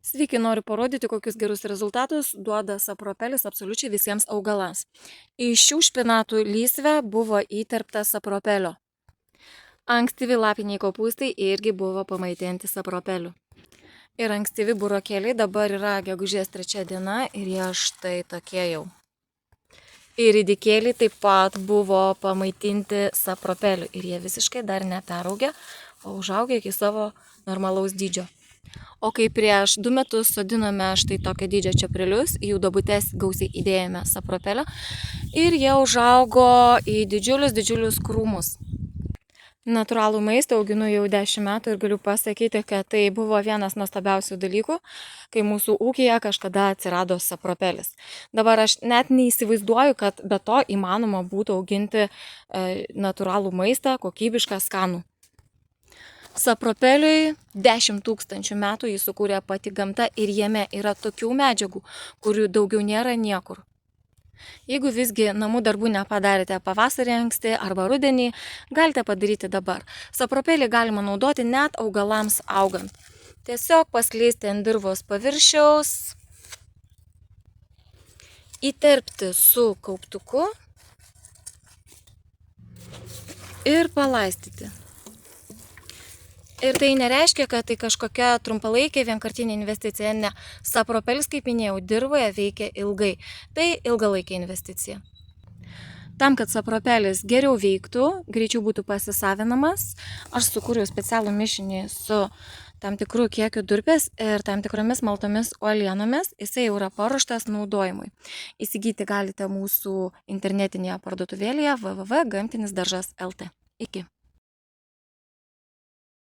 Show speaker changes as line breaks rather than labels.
Sveiki, noriu parodyti, kokius gerus rezultatus duoda sapropelis absoliučiai visiems augalams. Į šių špinatų lysvę buvo įterpta sapropelio. Ankstyvi lapiniai kopūstai irgi buvo pamaitinti sapropeliu. Ir ankstyvi burokėliai dabar yra gegužės 3 diena ir jie štai tokie jau. Ir ridikėliai taip pat buvo pamaitinti sapropeliu ir jie visiškai dar neperaugę, o užaugę iki savo normalaus dydžio. O kai prieš 2 metus sodinome štai tokio dydžio čiobrelius, į jų duobutes gausiai įdėjome sapropelio ir jie užaugo į didžiulius krūmus. Natūralų maistą auginu jau 10 metų ir galiu pasakyti, kad tai buvo vienas nuostabiausių dalykų, kai mūsų ūkyje kažkada atsirado sapropelis. Dabar aš net neįsivaizduoju, kad be to įmanoma būtų auginti natūralų maistą, kokybišką, skanų. Sapropeliui 10 000 metų jį sukūrė pati gamta ir jame yra tokių medžiagų, kurių daugiau nėra niekur. Jeigu visgi namų darbų nepadarėte pavasarį anksti arba rudenį, galite padaryti dabar. Sapropelį galima naudoti net augalams augant. Tiesiog paskleisti ant dirvos paviršiaus, įterpti su kauptuku ir palaistyti. Ir tai nereiškia, kad tai kažkokia trumpalaikė vienkartinė investicija, ne. Sapropelis, kaip minėjau, dirvoje veikia ilgai. Tai ilgalaikė investicija. Tam, kad sapropelis geriau veiktų, greičiau būtų pasisavinamas, aš sukūriau specialų mišinį su tam tikrų kiekių durpės ir tam tikromis maltomis uolienomis. Jisai jau yra paruoštas naudojimui. Įsigyti galite mūsų internetinėje parduotuvėlėje www.gamtinisdaržas.lt. Iki.